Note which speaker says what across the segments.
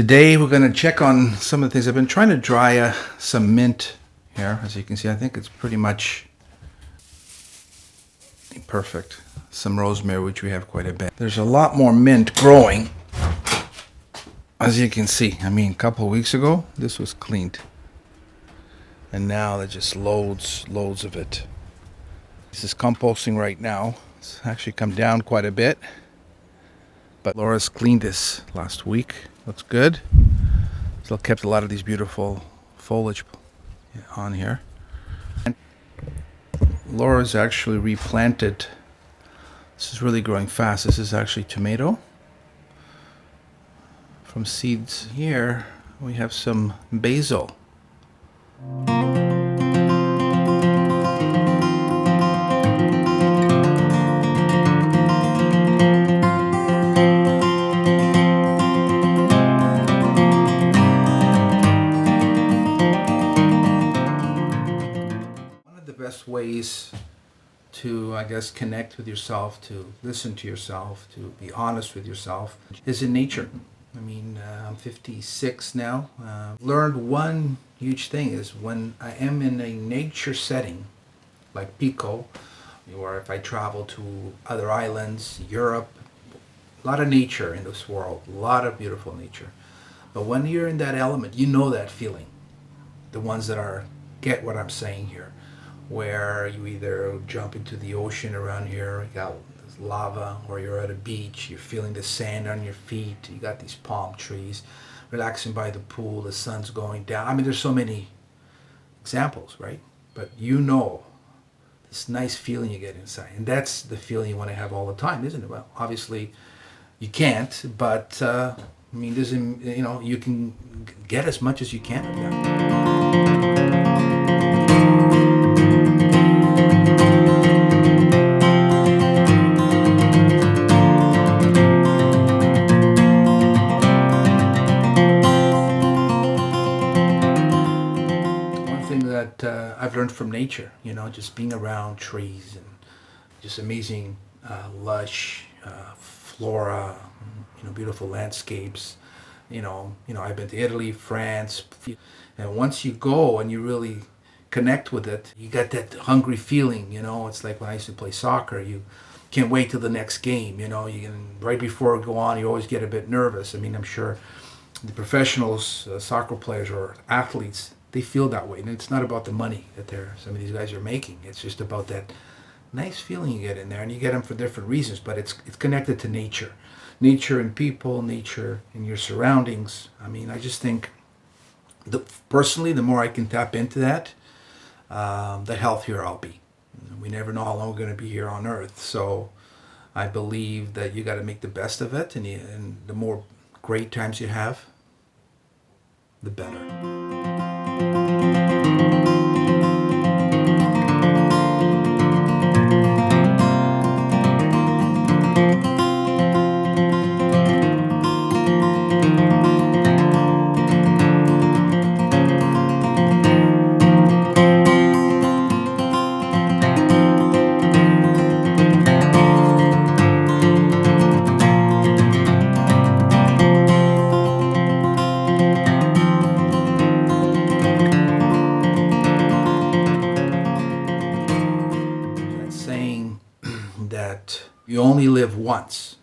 Speaker 1: Today we're going to check on some of the things. I've been trying to dry some mint here. As you can see, I think it's pretty much perfect. Some rosemary, which we have quite a bit. There's a lot more mint growing, as you can see. I mean, a couple of weeks ago, this was cleaned. And now there's just loads of it. This is composting right now. It's actually come down quite a bit. But Laura's cleaned this last week. Looks good. Still kept a lot of these beautiful foliage on here. And Laura's actually replanted. This is really growing fast. This is actually tomato. From seeds here, we have some basil. Ways to, I guess, connect with yourself, to listen to yourself, to be honest with yourself, is in nature. I mean, I'm 56 now. Learned one huge thing is when I am in a nature setting, like Pico, or if I travel to other islands, Europe, a lot of nature in this world, a lot of beautiful nature. But when you're in that element, you know that feeling. The ones that are, get what I'm saying here, where you either jump into the ocean around here, you got lava, or you're at a beach, you're feeling the sand on your feet, you got these palm trees, relaxing by the pool, the sun's going down. I mean, there's so many examples, right? But you know this nice feeling you get inside, and that's the feeling you want to have all the time, isn't it? Well, obviously you can't, but I mean, there's, you know, you can get as much as you can of that. I've learned from nature, you know, just being around trees and just amazing lush flora, you know, beautiful landscapes. You know, I've been to Italy, France, and once you go and you really connect with it, you got that hungry feeling. You know, it's like when I used to play soccer. You can't wait till the next game. You know, you can, right before it go on, you always get a bit nervous. I mean, I'm sure the professionals, soccer players or athletes, they feel that way. And it's not about the money that some of these guys are making. It's just about that nice feeling you get in there. And you get them for different reasons, but it's connected to nature. Nature and people, nature and your surroundings. I mean, I just think, personally, the more I can tap into that, the healthier I'll be. We never know how long we're going to be here on Earth. So I believe that you got to make the best of it. And the more great times you have, the better. That you only live once.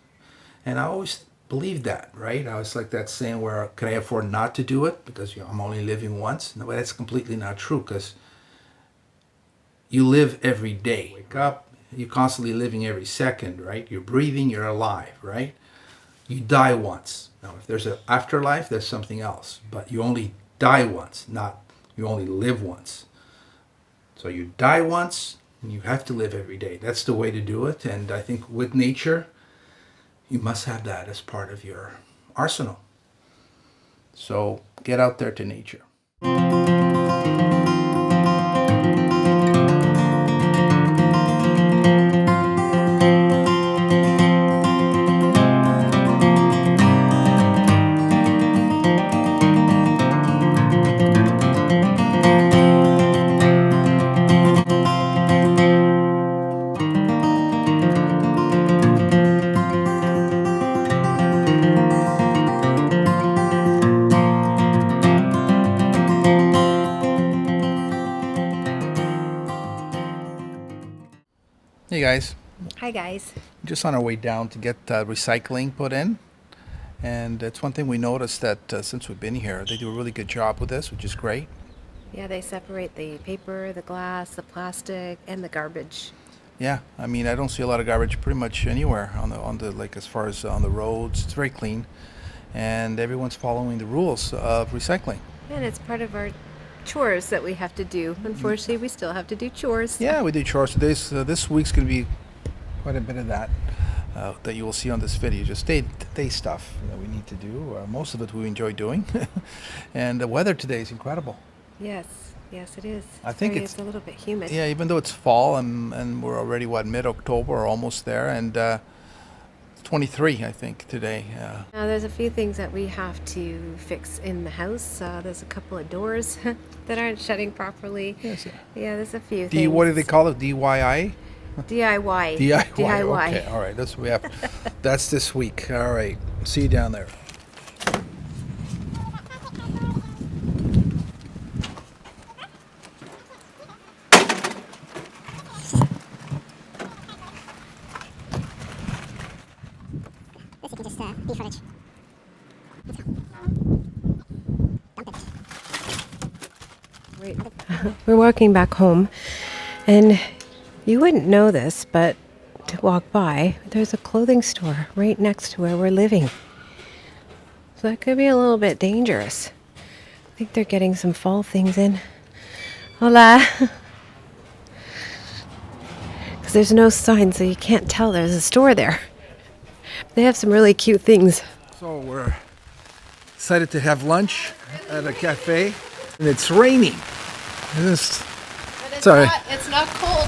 Speaker 1: And I always believed that, right? I was like that saying where, can I afford not to do it because I'm only living once? No, but that's completely not true, because you live every day. Wake up, you're constantly living every second, right? You're breathing, you're alive, right? You die once. Now, if there's an afterlife, there's something else. But you only die once, not you only live once. So you die once, and you have to live every day. That's the way to do it. And I think with nature, you must have that as part of your arsenal. So get out there to nature. Hey guys,
Speaker 2: Hi guys.
Speaker 1: just on our way down to get recycling put in. And it's one thing we noticed that since we've been here, they do a really good job with this, which is great.
Speaker 2: Yeah, they separate the paper, the glass, the plastic, and the garbage.
Speaker 1: Yeah, I mean, I don't see a lot of garbage pretty much anywhere on the like as far as on the roads. It's very clean, and everyone's following the rules of recycling.
Speaker 2: And it's part of our chores that we have to do. Unfortunately, we still have to do chores.
Speaker 1: Yeah, we do chores today. So this week's going to be quite a bit of that that you will see on this video. Just day stuff that we need to do. Most of it we enjoy doing, and the weather today is incredible.
Speaker 2: Yes, yes, it is.
Speaker 1: I think
Speaker 2: It's a little bit humid.
Speaker 1: Yeah, even though it's fall and we're already mid-October or almost there, and it's 23 I think today.
Speaker 2: Now, there's a few things that we have to fix in the house. There's a couple of doors that aren't shutting properly.
Speaker 1: Yes.
Speaker 2: Yeah, there's a few things.
Speaker 1: What do they call it? DIY?
Speaker 2: DIY.
Speaker 1: DIY. Okay, all right. That's what we have. That's this week. All right. See you down there.
Speaker 3: This you can just be footage.
Speaker 2: Right. We're walking back home, and you wouldn't know this, but to walk by, there's a clothing store right next to where we're living. So that could be a little bit dangerous. I think they're getting some fall things in. Hola. Because there's no sign, so you can't tell there's a store there. They have some really cute things.
Speaker 1: So we're excited to have lunch at a cafe, and it's raining. Sorry.
Speaker 2: It's not cold.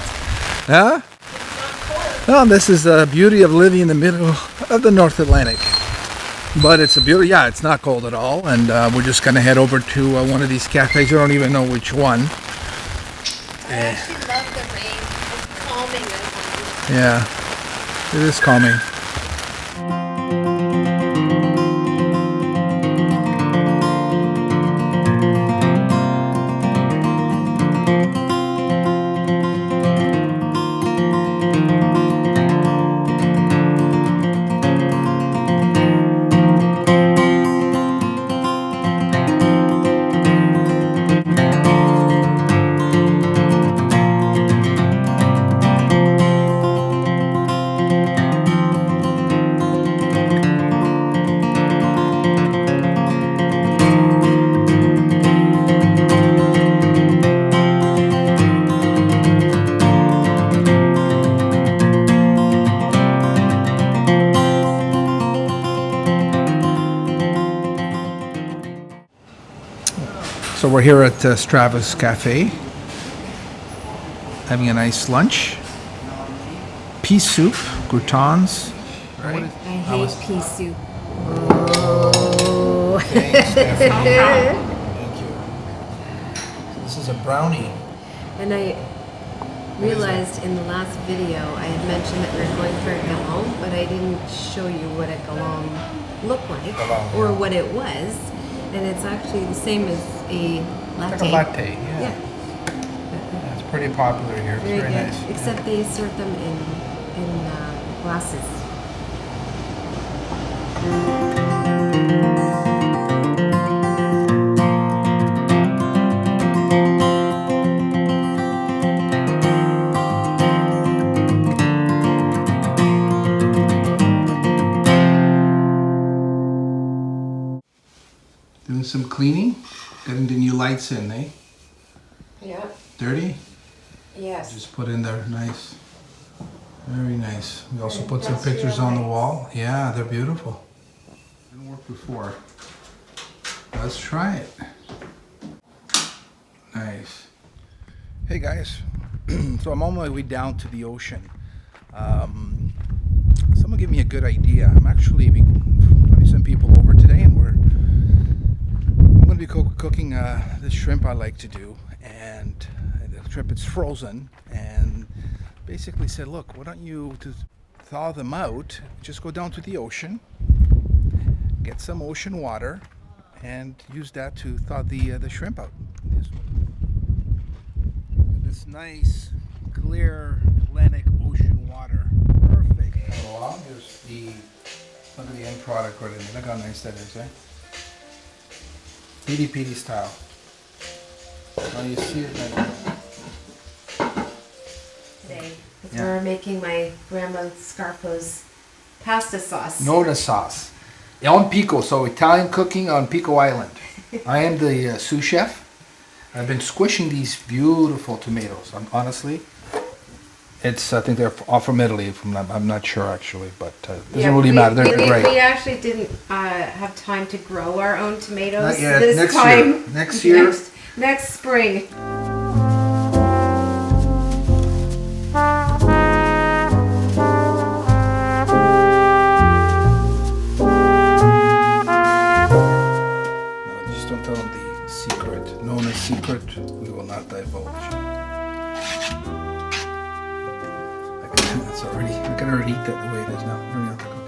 Speaker 1: Huh?
Speaker 2: It's not cold.
Speaker 1: Oh, this is the beauty of living in the middle of the North Atlantic. But it's a beauty. Yeah, it's not cold at all, and we're just gonna head over to one of these cafes. I don't even know which one.
Speaker 2: I actually love the rain. It's calming. I find.
Speaker 1: Yeah, it is calming. So we're here at Strava's Cafe, having a nice lunch. Pea soup, croutons. Right?
Speaker 2: I hate pea soup.
Speaker 1: Thanks, Stephanie. Thank you. So this is a brownie.
Speaker 2: And I realized in the last video I had mentioned that we were going for a galão, but I didn't show you what a galão looked like
Speaker 1: Galão,
Speaker 2: or
Speaker 1: yeah.
Speaker 2: what it was. And it's actually the same as a latte.
Speaker 1: Like a latte, yeah.
Speaker 2: Yeah.
Speaker 1: It's pretty popular here. It's
Speaker 2: Very
Speaker 1: very
Speaker 2: good.
Speaker 1: nice.
Speaker 2: Except they serve them in glasses.
Speaker 1: Doing some cleaning, getting the new lights in, eh?
Speaker 2: Yeah.
Speaker 1: Dirty?
Speaker 2: Yes.
Speaker 1: Just put in there, nice. Very nice. We also
Speaker 2: And
Speaker 1: put some
Speaker 2: industrial
Speaker 1: pictures on the
Speaker 2: lights.
Speaker 1: wall. Yeah, they're beautiful. Didn't work before. Let's try it. Nice. Hey guys, so I'm on my way down to the ocean. Someone gave me a good idea. I'm actually having some people over today, and I'm going to be cooking the shrimp I like to do, and the shrimp it's frozen, and basically said, look, why don't you to thaw them out? Just go down to the ocean, get some ocean water, and use that to thaw the shrimp out. This nice clear Atlantic Ocean water. Perfect. Along is look at the end product right in there. Look how nice that is, eh? Piri style. Now you see it like
Speaker 2: Today, because
Speaker 1: Yeah.
Speaker 2: we're making my grandma Scarfo's pasta sauce.
Speaker 1: Nona sauce. On Pico, so Italian cooking on Pico Island. I am the sous chef. I've been squishing these beautiful tomatoes. Honestly, I think they're all from Italy. I'm not sure actually, but doesn't really matter. They're great.
Speaker 2: We actually didn't have time to grow our own tomatoes
Speaker 1: Not yet.
Speaker 2: this
Speaker 1: Next
Speaker 2: time.
Speaker 1: year. Next year.
Speaker 2: Next spring.
Speaker 1: Just don't tell them the secret. Nona's secret. We will not divulge. I can already eat that the way it is now.